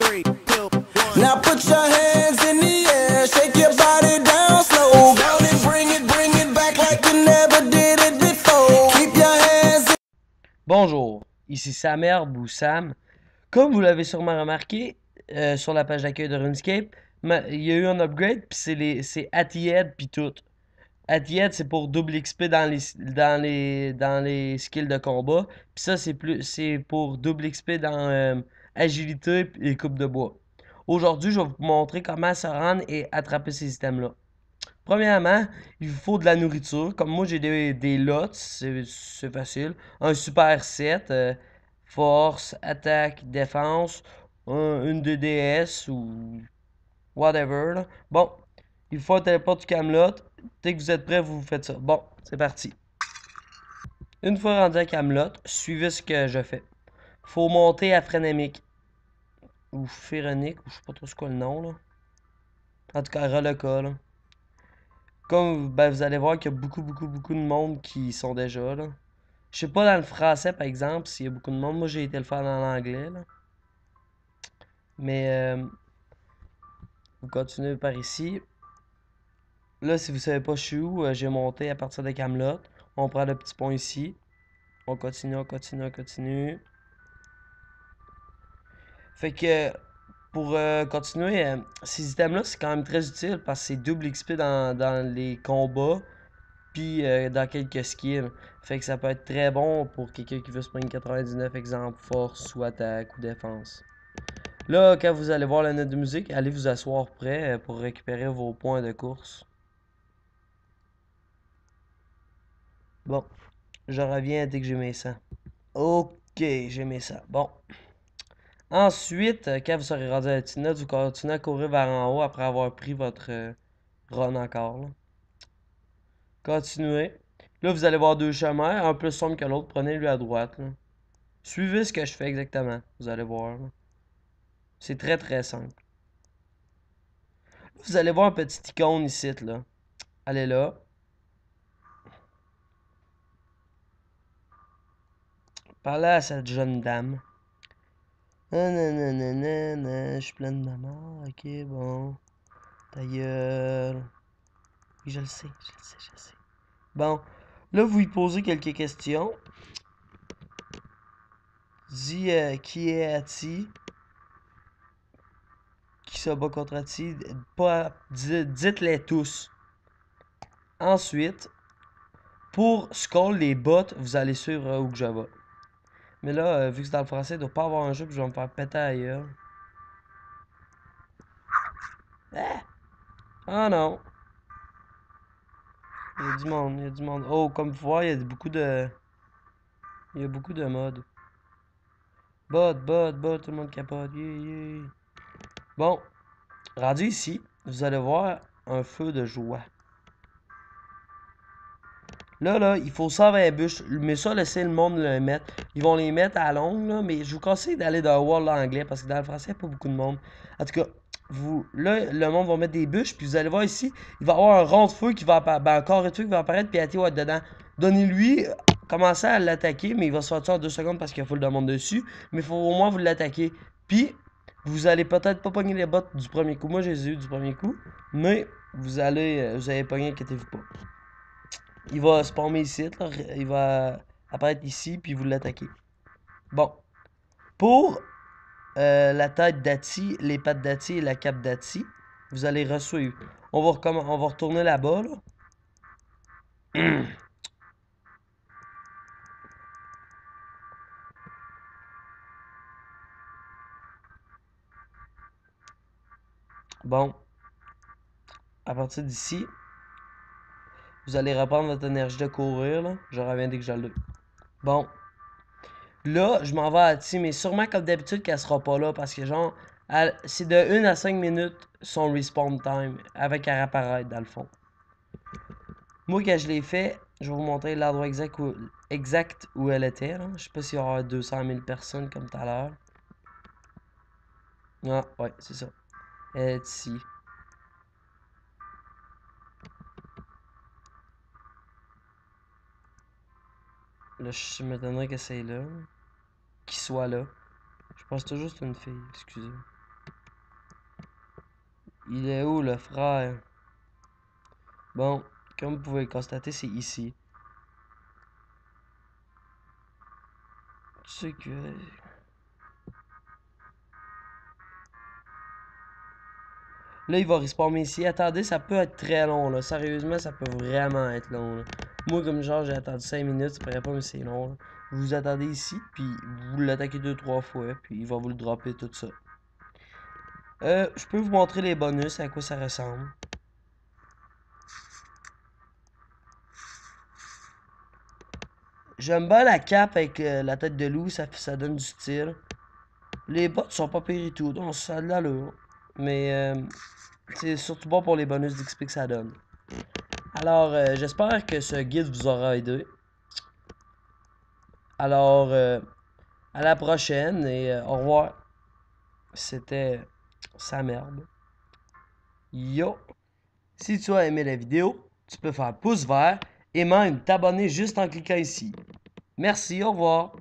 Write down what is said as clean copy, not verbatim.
3, 2, 1. Now put your hands in the air, shake your body down slow. Down and bring it back like you never did it before. Keep your hands in... Bonjour, ici Samerbe ou Sam. Comme vous l'avez sûrement remarqué, sur la page d'accueil de RuneScape, il y a eu un upgrade, puis c'est Atied puis tout. Atied, c'est pour double XP dans les skills de combat, puis ça c'est pour double XP dans agilité et coupe de bois. Aujourd'hui, je vais vous montrer comment se rendre et attraper ces items-là. Premièrement, il vous faut de la nourriture. Comme moi, j'ai des lots, c'est facile. Un super set, force, attaque, défense, une 2DS ou whatever. Là. Bon, il faut un téléport du Camelot. Dès que vous êtes prêts, vous faites ça. Bon, c'est parti. Une fois rendu à Camelot, suivez ce que je fais. Faut monter à Phrénémique. Ou Phéronique, ou je sais pas trop ce quoi le nom là. En tout cas, Reloka là. Comme ben, vous allez voir qu'il y a beaucoup de monde qui sont déjà là. Je sais pas dans le français par exemple s'il y a beaucoup de monde. Moi j'ai été le faire dans l'anglais là. Mais vous continuez par ici. Là si vous savez pas je suis où, j'ai monté à partir de Camelot. On prend le petit pont ici. On continue. Fait que pour continuer, ces items là c'est quand même très utile parce que c'est double XP dans les combats. Puis dans quelques skills. Fait que ça peut être très bon pour quelqu'un qui veut se prendre 99, exemple force ou attaque ou défense. Là, quand vous allez voir la note de musique, allez vous asseoir prêt pour récupérer vos points de course. Bon, je reviens dès que j'ai mes 100. Ok, j'ai mes 100. Bon. Ensuite, quand vous serez rendu à la petite note, vous continuez à courir vers en haut après avoir pris votre run encore. Là. Continuez. Là, vous allez voir deux chemins, un plus sombre que l'autre. Prenez-lui à droite. Là. Suivez ce que je fais exactement. Vous allez voir. C'est très simple. Vous allez voir un petit icône ici. Là. Allez là. Parlez à cette jeune dame. Je suis pleine d'amour. Ok, bon. Ta gueule. Oui, je le sais. Bon. Là, vous lui posez quelques questions. Dis qui est Ati. Qui se bat contre Ati. Dites-les tous. Ensuite, pour scroll les bots, vous allez suivre où que je vais. Mais là, vu que c'est dans le français, il doit pas avoir un jeu, puis je vais me faire péter ailleurs. Ah! Ah non! Il y a du monde. Oh, comme vous voyez, il y a beaucoup de... Il y a beaucoup de modes. Bot, tout le monde capote. Yeah. Bon, rendu ici, vous allez voir un feu de joie. Là, il faut 120 bûches. Mais ça, laissez le monde le mettre. Ils vont les mettre à longue, là. Mais je vous conseille d'aller dans World anglais parce que dans le français, il n'y a pas beaucoup de monde. En tout cas, là, le monde va mettre des bûches. Puis vous allez voir ici, il va y avoir un rond de feu qui va apparaître. Ben, encore un truc qui va apparaître. Puis Ati va être dedans. Donnez-lui, commencez à l'attaquer. Mais il va se faire tuer en 2 secondes parce qu'il y a full de monde dessus. Mais il faut au moins vous l'attaquer. Puis, vous allez peut-être pas pogner les bottes du premier coup. Moi, je les ai eu du premier coup. Mais vous allez pogner, inquiétez-vous pas. Il va spawner ici, là. Il va apparaître ici, puis vous l'attaquez. Bon. Pour la tête d'Ati, les pattes d'Ati et la cape d'Ati, vous allez resuivre. On va retourner là-bas, là. Bon. À partir d'ici, vous allez reprendre votre énergie de courir, là. Je reviens dès que j'allais. Bon. Là, je m'en vais à Ati, mais sûrement comme d'habitude qu'elle sera pas là, parce que genre, c'est de 1 à 5 minutes son respawn time, avec elle apparaître dans le fond. Moi, quand je l'ai fait, je vais vous montrer l'endroit exact où elle était. Là. Je sais pas s'il y aura 200 000 personnes comme tout à l'heure. Ah, ouais, c'est ça. Elle est ici. Là, je m'étonnerais que c'est là. Qu'il soit là. Je pense toujours que c'est une fille, excusez. Il est où le frère? Bon, comme vous pouvez le constater, c'est ici. Tu sais que... Là, il va respawner ici. Attendez, ça peut être très long, là. Sérieusement, ça peut vraiment être long, là. Moi, comme genre, j'ai attendu 5 minutes, ça paraît pas, mais c'est long, là. Vous vous attendez ici, puis vous l'attaquez 2-3 fois, puis il va vous le dropper, tout ça. Je peux vous montrer les bonus, à quoi ça ressemble. J'aime bien la cape avec la tête de loup, ça donne du style. Les bottes sont pas pires et tout, donc ça a de l'allure. Mais c'est surtout bon pour les bonus d'XP que ça donne. Alors, j'espère que ce guide vous aura aidé. Alors, à la prochaine et au revoir. C'était sa merde. Yo! Si tu as aimé la vidéo, tu peux faire pouce vert et même t'abonner juste en cliquant ici. Merci, au revoir.